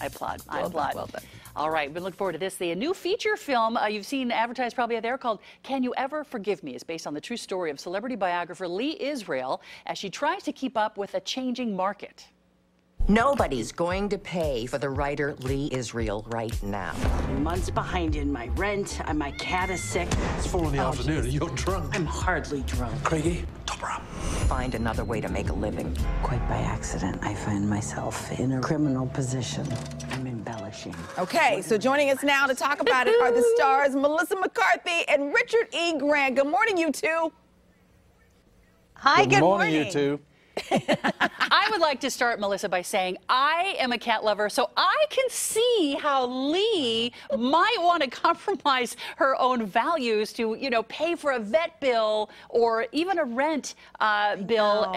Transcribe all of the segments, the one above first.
I applaud. I Well applaud. done, well done. All right, we look forward to this. The new feature film you've seen advertised probably out there called Can You Ever Forgive Me is based on the true story of celebrity biographer Lee Israel as she tries to keep up with a changing market. Nobody's going to pay for the writer Lee Israel right now. I'm months behind in my rent, and my cat is sick. It's 4 in the afternoon, and you're drunk. I'm hardly drunk. Craigie, top her up. Find another way to make a living. Quite by accident, I find myself in a criminal position. I'm embellishing. Okay, so joining us now to talk about it are the stars Melissa McCarthy and Richard E. Grant. Good morning, you two. Hi, good morning, you two. I would like to start, Melissa, by saying I am a cat lover, so I can see how Lee might want to compromise her own values to, you know, pay for a vet bill or even a rent bill,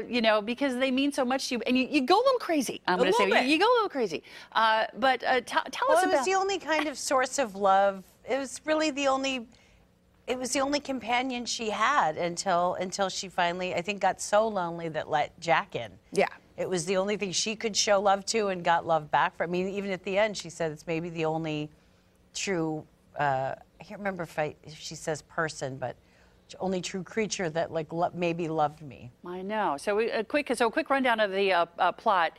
you know, because they mean so much to you. And you go a little crazy, I'm going to say. You go a little crazy. But tell us about... It was the only kind of source of love. It was really the only... It was the only companion she had until she finally, I think, got so lonely that let Jack in. Yeah. It was the only thing she could show love to and got love back from. I mean, even at the end, she said it's maybe the only true, I can't remember if she says person, but only true creature that maybe loved me. I know. So a quick rundown of the plot.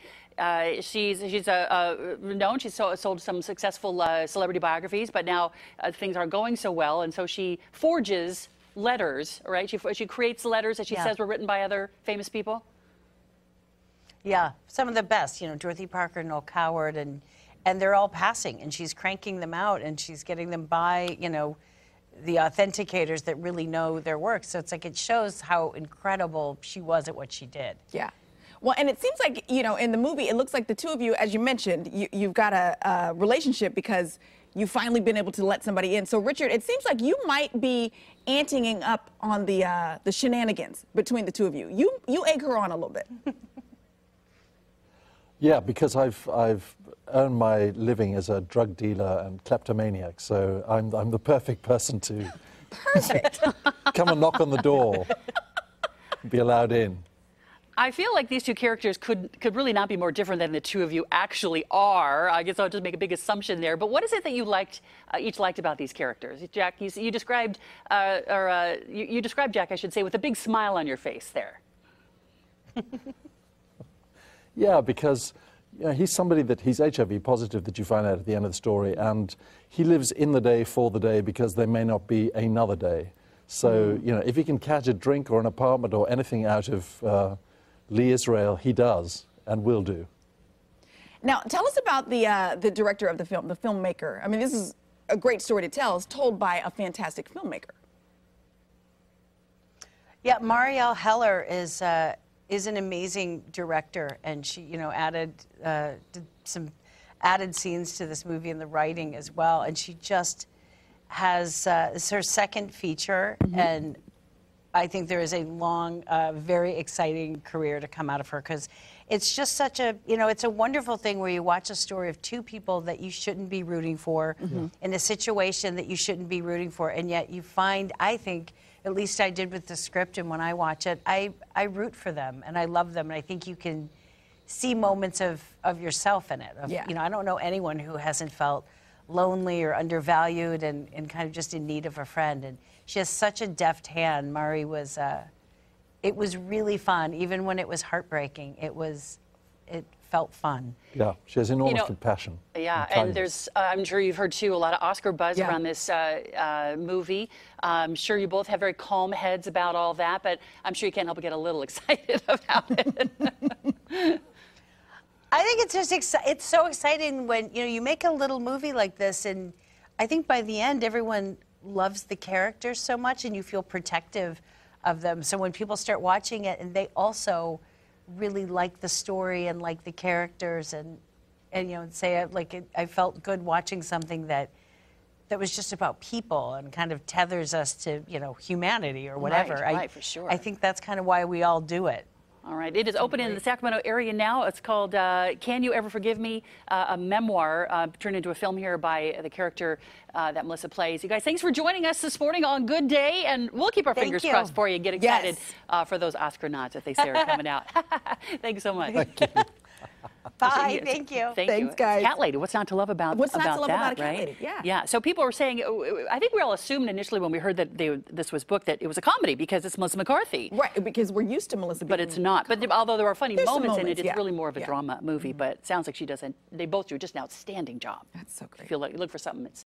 She's known. She's sold some successful celebrity biographies, but now things aren't going so well, and so she forges letters. Right? She creates letters that she says were written by other famous people. Yeah, some of the best. You know, Dorothy Parker, Noel Coward, and they're all passing, and she's cranking them out, and she's getting them by, you know, the authenticators that really know their work. So it's like it shows how incredible she was at what she did. Yeah. Well, and it seems like, you know, in the movie, it looks like the two of you, as you mentioned, you've got a relationship because you've finally been able to let somebody in. So, Richard, it seems like you might be anting up on the shenanigans between the two of you. You egg her on a little bit. Yeah, because I've earned my living as a drug dealer and kleptomaniac, so I'm the perfect person to come and knock on the door, and be allowed in. I feel like these two characters could really not be more different than the two of you actually are. I guess I'll just make a big assumption there. But what is it that you each liked about these characters? Jack, you described, you described Jack, I should say, with a big smile on your face there. Yeah, because he's somebody he's HIV positive that you find out at the end of the story, and he lives in the day for the day because there may not be another day. So, you know, if he can catch a drink or an apartment or anything out of Lee Israel, he does and will do. Now, tell us about the director of the film, the filmmaker. I mean, this is a great story to tell. It's told by a fantastic filmmaker. Yeah, Marielle Heller is an amazing director, and she, you know, did some added scenes to this movie in the writing as well. And she just has it's her second feature, and I think there is a long, very exciting career to come out of her, because it's just such a, you know, it's a wonderful thing where you watch a story of two people that you shouldn't be rooting for in a situation that you shouldn't be rooting for, and yet you find, I think, at least I did with the script, and when I watch it, I root for them, and I love them, and I think you can see moments of yourself in it. You know, I don't know anyone who hasn't felt lonely or undervalued and kind of just in need of a friend, and she has such a deft hand. Mari was, it was really fun, even when it was heartbreaking. It felt fun. Yeah, she has enormous compassion. Yeah, and there's, I'm sure you've heard too, a lot of Oscar buzz around this movie. I'm sure you both have very calm heads about all that, but I'm sure you can't help but get a little excited about it. I think it's just it's so exciting when, you know, you make a little movie like this, and I think by the end everyone loves the characters so much, and you feel protective of them. So when people start watching it and they also really like the story and like the characters, and you know, say I felt good watching something that was just about people and kind of tethers us to, you know, humanity or whatever. Right, for sure. I think that's kind of why we all do it. All right, it is open in the Sacramento area now. It's called Can You Ever Forgive Me? A memoir turned into a film here by the character that Melissa plays. You guys, thanks for joining us this morning on Good Day, and we'll keep our fingers crossed for you and get excited for those Oscar nods that they say are coming out. Thanks so much. Thank you. Bye. Thank you. Thank Thanks, you. guys. Cat Lady. What's not to love about What's not to love that, about a cat right? lady? Yeah. Yeah. So people were saying, I think we all assumed initially when we heard that this was booked that it was a comedy because it's Melissa McCarthy. Right, because we're used to Melissa being But it's not. But although there are funny There's some moments in it, moments, it's yeah. really more of a Yeah. drama movie. But it sounds like they both do just an outstanding job. That's so great. If you look for something, it's